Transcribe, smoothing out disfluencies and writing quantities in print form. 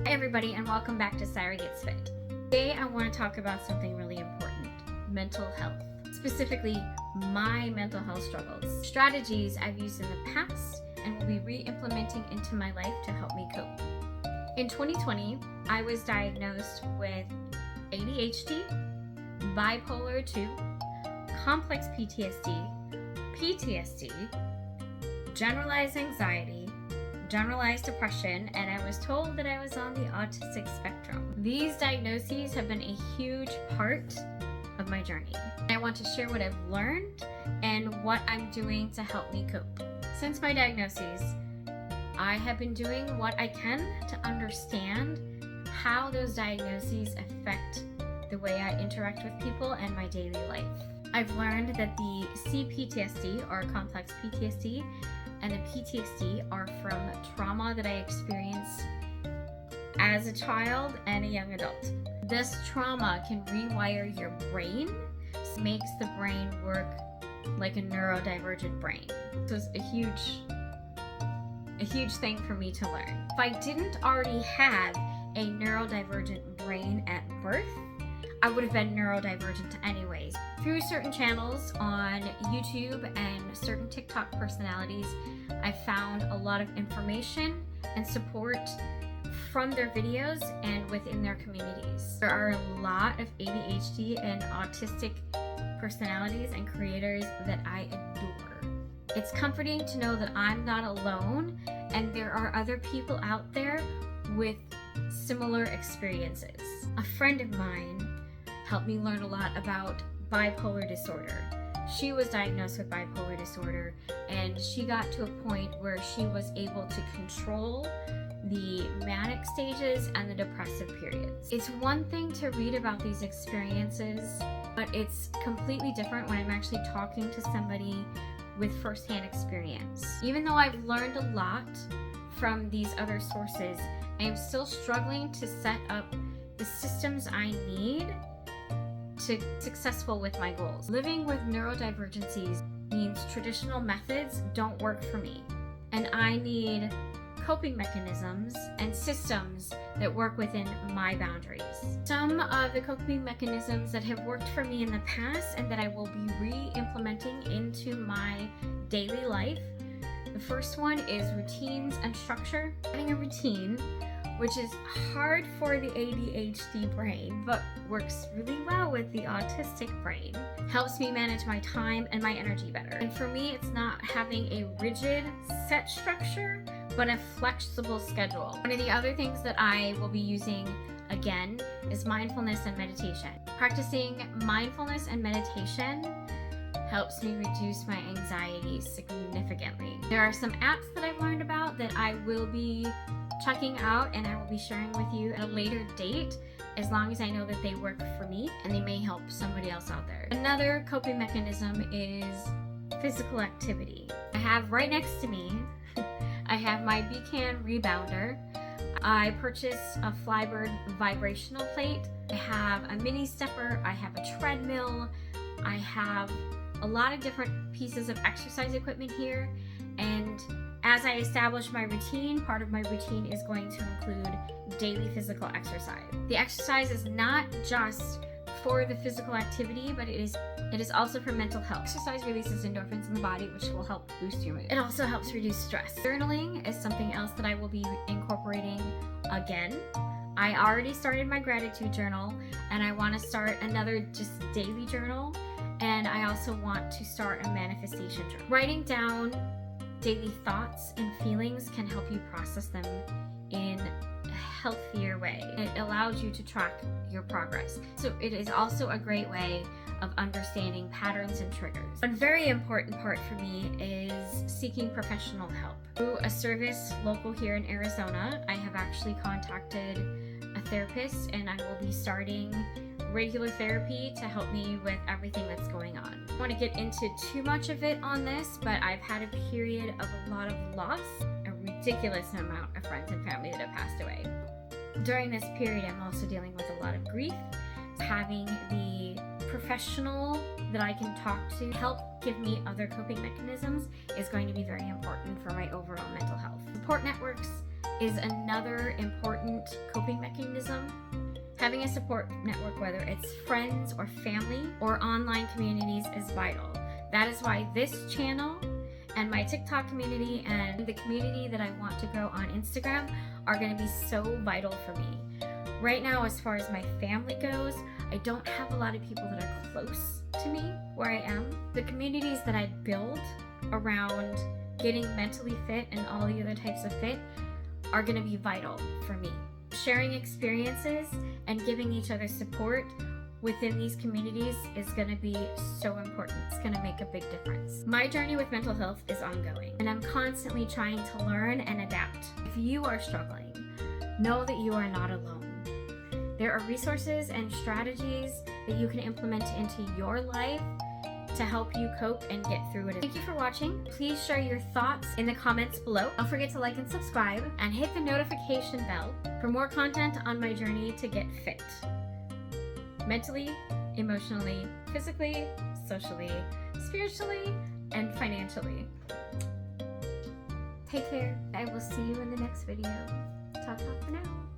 Hi everybody, and welcome back to Cyra Gets Fit. Today I want to talk about something really important, mental health. Specifically, my mental health struggles. Strategies I've used in the past and will be re-implementing into my life to help me cope. In 2020, I was diagnosed with ADHD, Bipolar 2, complex PTSD, generalized anxiety, generalized depression, and I was told that I was on the autistic spectrum. These diagnoses have been a huge part of my journey. I want to share what I've learned and what I'm doing to help me cope. Since my diagnoses, I have been doing what I can to understand how those diagnoses affect the way I interact with people and my daily life. I've learned that the C-PTSD, or complex PTSD, and the PTSD are from trauma that I experienced as a child and a young adult. This trauma can rewire your brain, so makes the brain work like a neurodivergent brain. So it's a huge thing for me to learn. If I didn't already have a neurodivergent brain at birth, I would have been neurodivergent anyways. Through certain channels on YouTube and certain TikTok personalities, I found a lot of information and support from their videos and within their communities. There are a lot of ADHD and autistic personalities and creators that I adore. It's comforting to know that I'm not alone and there are other people out there with similar experiences. A friend of mine helped me learn a lot about bipolar disorder. She was diagnosed with bipolar disorder and she got to a point where she was able to control the manic stages and the depressive periods. It's one thing to read about these experiences, but it's completely different when I'm actually talking to somebody with firsthand experience. Even though I've learned a lot from these other sources, I am still struggling to set up the systems I need to be successful with my goals. Living with neurodivergencies means traditional methods don't work for me, and I need coping mechanisms and systems that work within my boundaries. Some of the coping mechanisms that have worked for me in the past and that I will be re-implementing into my daily life. The first one is routines and structure. Having a routine, which is hard for the ADHD brain, but works really well with the autistic brain, helps me manage my time and my energy better. And for me, it's not having a rigid set structure, but a flexible schedule. One of the other things that I will be using again is mindfulness and meditation. Practicing mindfulness and meditation helps me reduce my anxiety significantly. There are some apps that I've learned about that I will be checking out and I will be sharing with you at a later date, as long as I know that they work for me and they may help somebody else out there. Another coping mechanism is physical activity. I have right next to me, I have my Becan rebounder. I purchased a Flybird vibrational plate. I have a mini stepper. I have a treadmill. I have a lot of different pieces of exercise equipment here, and as I establish my routine, part of my routine is going to include daily physical exercise. The exercise is not just for the physical activity, but it is also for mental health. Exercise releases endorphins in the body, which will help boost your mood. It also helps reduce stress. Journaling is something else that I will be incorporating again. I already started my gratitude journal, and I want to start another just daily journal, and I also want to start a manifestation journal. Writing down daily thoughts and feelings can help you process them in a healthier way. It allows you to track your progress. So it is also a great way of understanding patterns and triggers. One very important part for me is seeking professional help. Through a service local here in Arizona, I have actually contacted a therapist, and I will be starting regular therapy to help me with everything that's going on. I don't want to get into too much of it on this, but I've had a period of a lot of loss, a ridiculous amount of friends and family that have passed away. During this period, I'm also dealing with a lot of grief. Having the professional that I can talk to help give me other coping mechanisms is going to be very important for my overall mental health. Support networks is another important coping mechanism. Having a support network, whether it's friends or family or online communities, is vital. That is why this channel and my TikTok community and the community that I want to grow on Instagram are going to be so vital for me. Right now, as far as my family goes, I don't have a lot of people that are close to me where I am. The communities that I build around getting mentally fit and all the other types of fit are going to be vital for me. Sharing experiences and giving each other support within these communities is going to be so important. It's going to make a big difference. My journey with mental health is ongoing, and I'm constantly trying to learn and adapt. If you are struggling, know that you are not alone. There are resources and strategies that you can implement into your life to help you cope and get through it. Thank you for watching. Please share your thoughts in the comments below. Don't forget to like and subscribe and hit the notification bell for more content on my journey to get fit. Mentally, emotionally, physically, socially, spiritually, and financially. Take care. I will see you in the next video. Ta-ta for now.